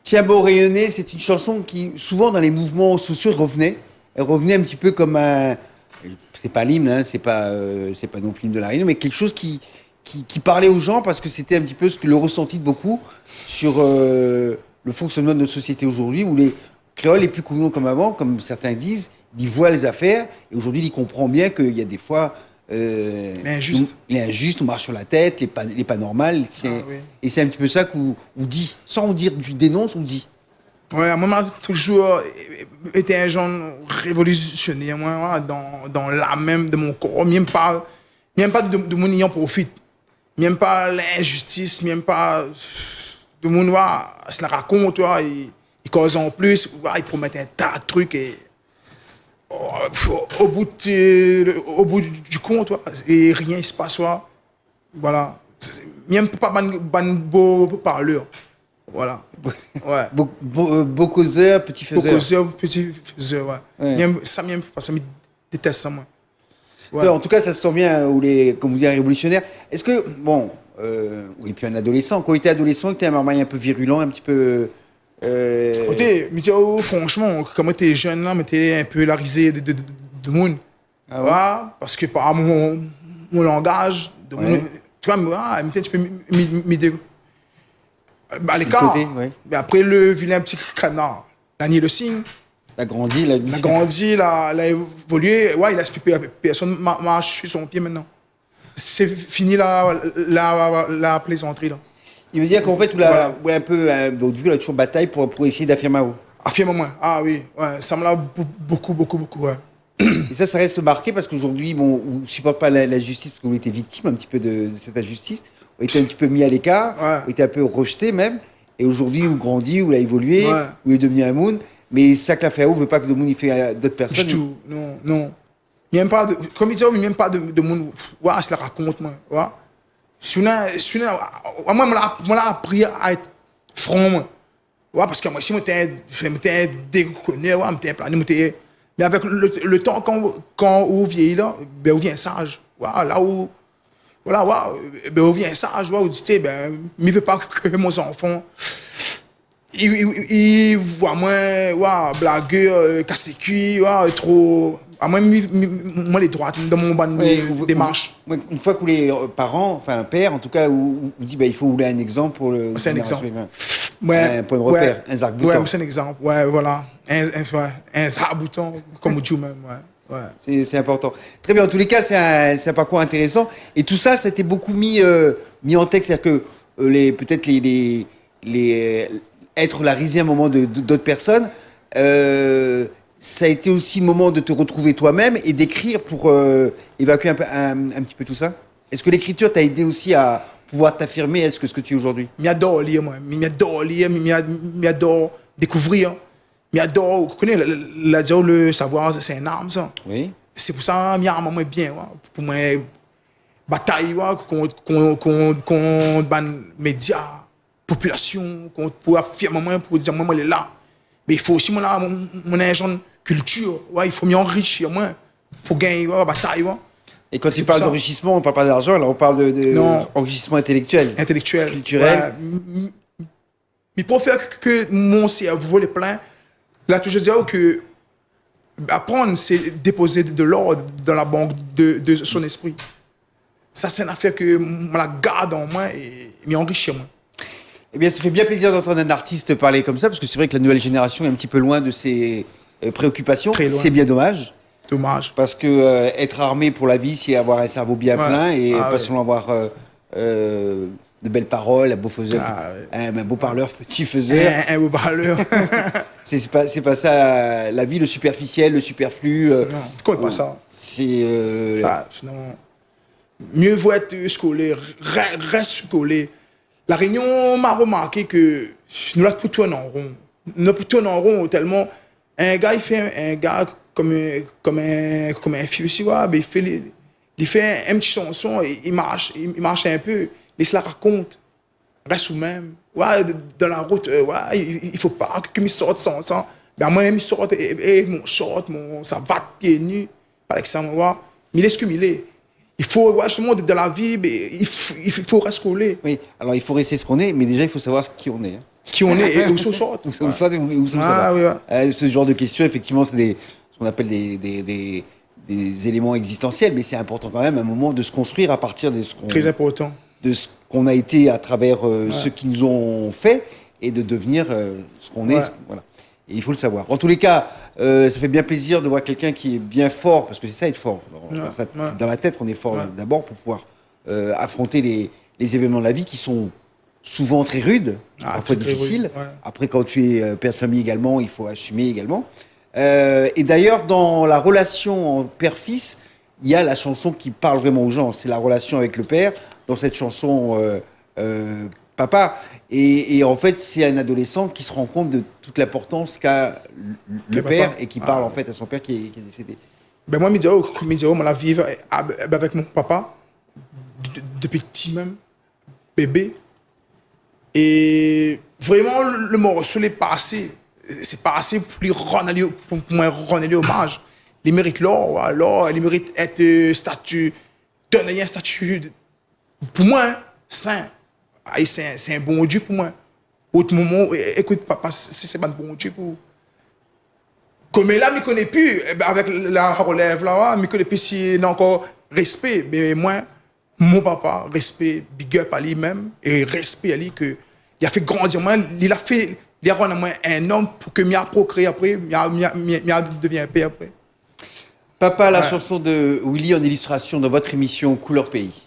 Tiens bon rayonner, c'est une chanson qui, souvent dans les mouvements sociaux, revenait. Elle revenait un petit peu comme un... C'est pas l'hymne, hein, c'est pas non plus l'hymne de la Réunion, mais quelque chose qui parlait aux gens parce que c'était un petit peu ce que le ressenti de beaucoup sur le fonctionnement de notre société aujourd'hui, où les créoles les plus communs comme avant, comme certains disent, ils voient les affaires, et aujourd'hui ils comprennent bien qu'il y a des fois... L'injuste. Il est injuste, on marche sur la tête, il est pas normal. Oui. Et c'est un petit peu ça qu'on dit. Sans dire du dénonce, on dit. Ouais, moi, j'ai toujours été un genre révolutionnaire, moi, voilà, dans l'âme même de mon corps. Même pas de mon ayant profite. Même pas l'injustice, même pas de mon noir. Se la raconte, ouais, ils causent en plus, ouais, ils promettent un tas de trucs et au bout du compte, ouais, et rien ne se passe, ouais. Voilà. Même pas ban beau parleur. Voilà. Ouais. Beau causeur, petit faiseur. Beau causeur, petit faiseur, ouais. Ouais. Même, ça me déteste ça, moi. Ouais. Ouais, en tout cas, ça se sent bien, comme vous dites, révolutionnaire. Est-ce que, bon, et puis un adolescent, quand il était adolescent, il était un marmaille un peu virulent, un petit peu... Mais franchement, quand j'étais jeune, là, j'étais un peu la risée de monde. Ah ouais? Ouais, parce que par mon langage, Ouais. tu vois, j'étais un petit peu à l'écart. côté, ouais. Mais après, le vilain petit canard, l'année le signe, T'as grandi, il a grandi, il a évolué. Ouais, il a expliqué à personne, marche sur son pied maintenant. C'est fini la plaisanterie, là. Il veut dire qu'en fait, Voilà. ouais, un peu, votre vue, il a toujours bataille pour essayer d'affirmer à vous. Affirme-moi. Ah oui, ouais, ça me l'a beaucoup, ouais. Et ça reste marqué parce qu'aujourd'hui, bon, on ne supporte pas la justice parce qu'on était victime un petit peu de cette injustice. On était un petit peu mis à l'écart, Ouais. on était un peu rejeté même. Et aujourd'hui, on grandit, on a évolué, Ouais. on est devenu un Moon. Mais ça que l'a fait à vous, veut pas que le Moon il fait à d'autres personnes. Du tout, non. Même pas de, comme il dit, même pas de monde. Ouais, je la raconte, moi. Ouais. Moi, je l'ai appris à être franc, moi. Ouais, parce que moi, si j'étais déconné, ouais, j'étais plané, mais avec le temps, quand on vieillit, là, ben, on vient sage. Ouais, là où, voilà, ouais, ben, on vient sage, ouais, on dit, ben, je ne veux pas que mes enfants, ils voient moi, ouais, blagueur, casse les cuits, ouais, trop. À moi, moi, les droits dans mon ban Ouais, démarche. Une fois que les parents, enfin un père en tout cas, vous dit bah, il faut vous un exemple pour le. C'est un exemple. Un point de repère, un zarc-bouton. Ouais, c'est un exemple. Ouais, voilà. Un zarc-bouton, comme tu même. Ouais. C'est important. Très bien, en tous les cas, c'est un parcours intéressant. Et tout ça, ça a été beaucoup mis en texte. C'est-à-dire que peut-être être la risée à un moment d'autres personnes, ça a été aussi le moment de te retrouver toi-même et d'écrire pour évacuer un petit peu tout ça. Est-ce que l'écriture t'a aidé aussi à pouvoir t'affirmer est-ce que ce que tu es aujourd'hui? J'adore lire, moi. J'adore lire, j'adore découvrir. J'adore, vous connaissez, le savoir, c'est une arme, ça. Oui. C'est pour ça que moi bien, ouais. Pour moi, bataille, ouais, contre les médias, population, pour affirmer moi, pour dire moi, je suis là. Mais il faut aussi, moi, là, mon agent culture, ouais, il faut m'enrichir, moi, pour gagner, ouais, bataille, ouais. Et quand tu parles d'enrichissement, on ne parle pas d'argent, là, on parle d'enrichissement intellectuel. Intellectuel. Culturel. Ouais. Mais pour faire que mon cerveau est plein, là, je dis que apprendre, c'est déposer de l'ordre dans la banque de son esprit. Ça, c'est une affaire que je la garde en moi et m'enrichit moi. Eh bien, ça fait bien plaisir d'entendre un artiste parler comme ça, parce que c'est vrai que la nouvelle génération est un petit peu loin de ses préoccupations. Très loin. C'est bien dommage. Dommage. Parce que être armé pour la vie, c'est avoir un cerveau bien plein et pas seulement avoir de belles paroles, un beau faiseur, un beau parleur, petit faiseur. Un beau parleur. c'est pas ça la vie, le superficiel, le superflu. Non, tu connais pas ça. C'est. Non. Mieux vaut être scolaire, reste scolaire. La Réunion m'a remarqué que nous là pour tourner en rond. Nous pour tourner en rond tellement un gars il fait un gars comme un fille aussi, ouais, ben il fait un petit chanson, il marche un peu, il se la raconte, reste ou même, ouais, dans la route, ouais, il faut pas que me sorte sans ça, ben moi il sorte et mon short, ça va pieds nus, par exemple, ouais, mais il est ce qu'il est. Il faut, ouais, justement, dans la vie, il faut rester collé. Oui, alors il faut rester ce qu'on est, mais déjà il faut savoir qui on est. Hein. qui on est et où on sort. Ce genre de questions, effectivement, c'est ce qu'on appelle des éléments existentiels, mais c'est important quand même, à un moment, de se construire à partir de Très important. De ce qu'on a été à travers ceux qui nous ont fait et de devenir ce qu'on est. Voilà. Et il faut le savoir. En tous les cas, ça fait bien plaisir de voir quelqu'un qui est bien fort, parce que c'est ça être fort. C'est dans la tête qu'on est fort d'abord pour pouvoir affronter les événements de la vie qui sont souvent très rudes, parfois difficiles. Après, quand tu es père de famille également, il faut assumer également. Et d'ailleurs, dans la relation en père-fils, il y a la chanson qui parle vraiment aux gens. C'est la relation avec le père. Dans cette chanson, Papa. Et en fait, c'est un adolescent qui se rend compte de toute l'importance qu'a le père et qui parle en fait à son père qui est décédé. Ben moi, je la vivre avec mon papa, depuis petit même, bébé. Et vraiment, le morceau est passé. C'est passé pour lui rendre hommage. Il mérite l'or, alors il mérite être statut, donner un statut, pour moi, saint. C'est un bon Dieu pour moi. Autre moment, écoute, papa, c'est pas un bon Dieu pour. Comme là, je ne connais plus, avec la relève là, je ne connais plus s'il y a encore respect. Mais moi, mon papa, respect, big up à lui-même, et respect à lui, que il a fait grandir moi, il a rendu moi un homme pour que je procrée après, je devienne père après. Papa, la chanson de Willy en illustration dans votre émission Couleur Pays.